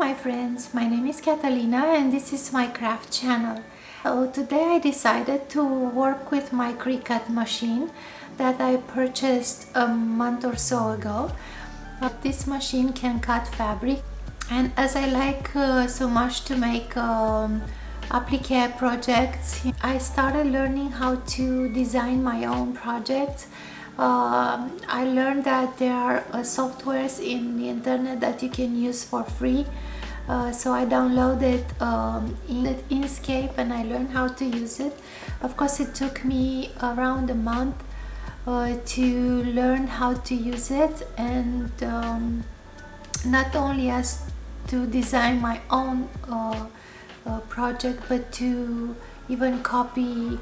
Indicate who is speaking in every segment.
Speaker 1: my friends, my name is Catalina and this is my craft channel. So today I decided to work with my Cricut machine that I purchased a month or so ago. This machine can cut fabric, and as I like so much to make applique projects, I started learning how to design my own projects. I learned that there are softwares in the internet that you can use for free. So I downloaded Inkscape and I learned how to use it. Of course, it took me around a month to learn how to use it, and not only as to design my own project, but to even copy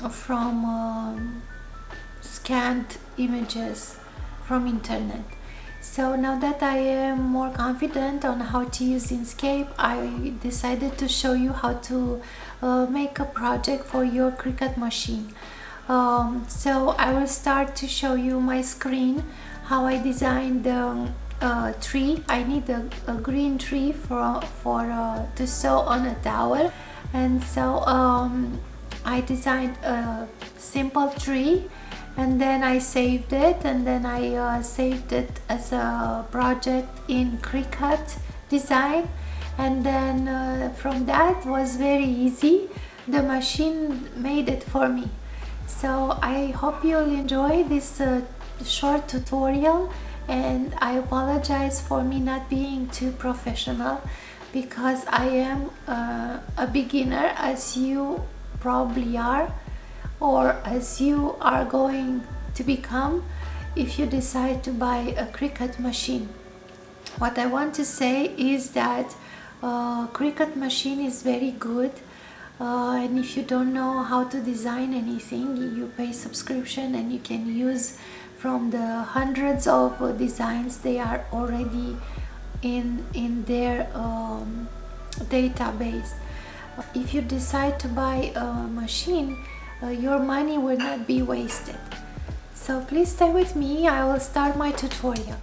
Speaker 1: from scanned images from internet. So now that I am more confident on how to use Inkscape, I decided to show you how to make a project for your Cricut machine. So I will start to show you my screen, how I designed the tree. I need a green tree to sew on a towel, and so I designed a simple tree, and then I saved it, and then I saved it as a project in Cricut design, and then from that was very easy. The machine made it for me. So I hope you'll enjoy this short tutorial, and I apologize for me not being too professional, because I am a beginner, as you probably are, or as you are going to become if you decide to buy a Cricut machine. What I want to say is that Cricut machine is very good, and if you don't know how to design anything, you pay subscription and you can use from the hundreds of designs they are already in their database. If you decide to buy a machine, your money will not be wasted. So please stay with me, I will start my tutorial.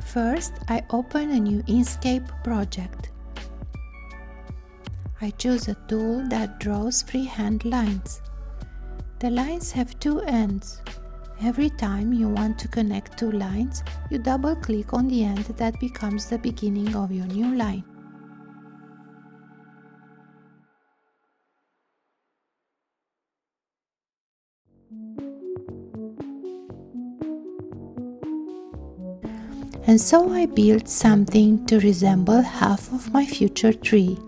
Speaker 1: First, I open a new Inkscape project. I choose a tool that draws freehand lines. The lines have two ends. Every time you want to connect two lines, you double click on the end that becomes the beginning of your new line. And so I built something to resemble half of my future tree.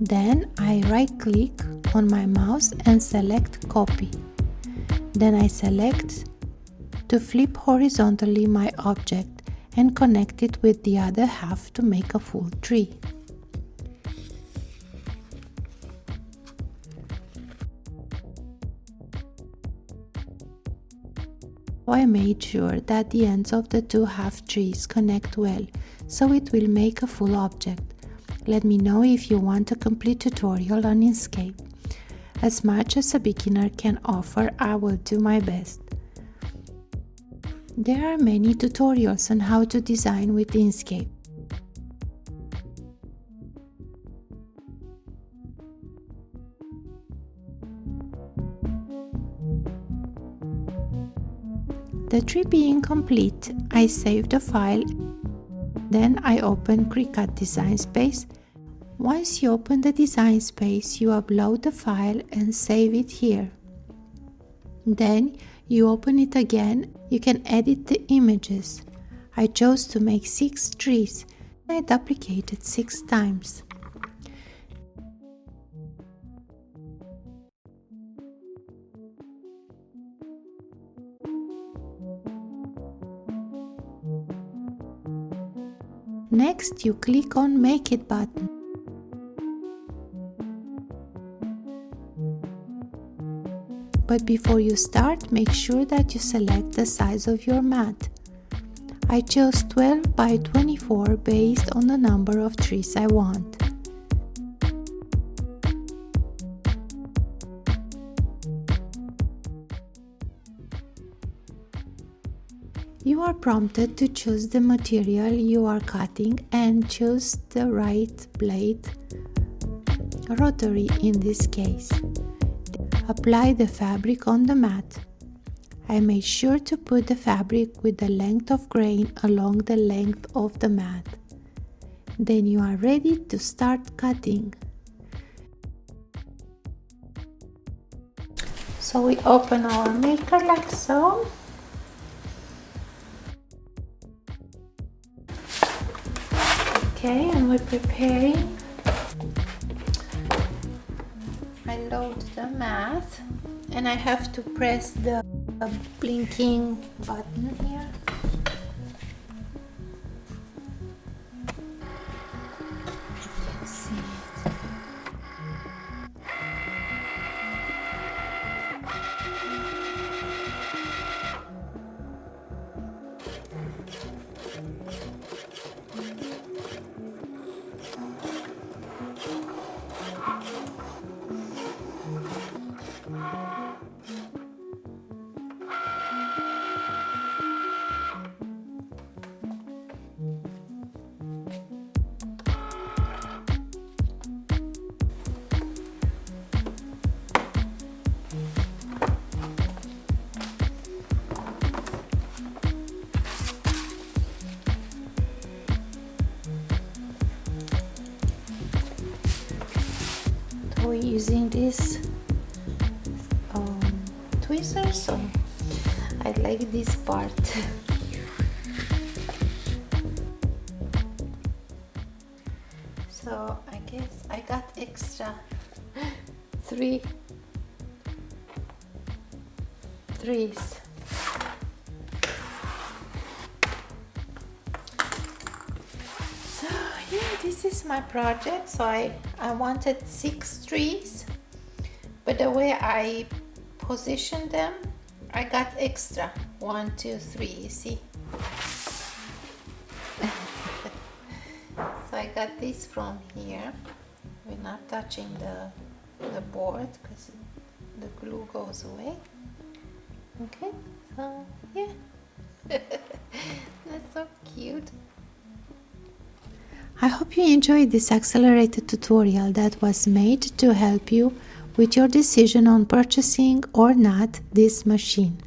Speaker 1: Then I right-click on my mouse and select Copy. Then I select to flip horizontally my object and connect it with the other half to make a full tree. I made sure that the ends of the two half trees connect well, so it will make a full object. Let me know if you want a complete tutorial on Inkscape. As much as a beginner can offer, I will do my best. There are many tutorials on how to design with Inkscape. The tree being complete, I save the file. Then I open Cricut Design Space. Once you open the design space, you upload the file and save it here. Then you open it again. You can edit the images. I chose to make 6 trees. I duplicated 6 times. Next, you click on Make It button. But before you start, make sure that you select the size of your mat. I chose 12 by 24 based on the number of trees I want. You are prompted to choose the material you are cutting and choose the right blade, rotary in this case. Apply the fabric on the mat. I made sure to put the fabric with the length of grain along the length of the mat. Then you are ready to start cutting. So we open our maker like so. Okay, and we're preparing. I load the mat and I have to press the blinking button here. Let's see it. We're using this tweezer, so I like this part. So I guess I got extra three trees. So yeah, this is my project. So I wanted 6 trees, but the way I positioned them, I got extra 1, 2, 3, you see. So I got this from here. We're not touching the board because the glue goes away. Okay, so yeah. That's so cute. I hope you enjoyed this accelerated tutorial that was made to help you with your decision on purchasing or not this machine.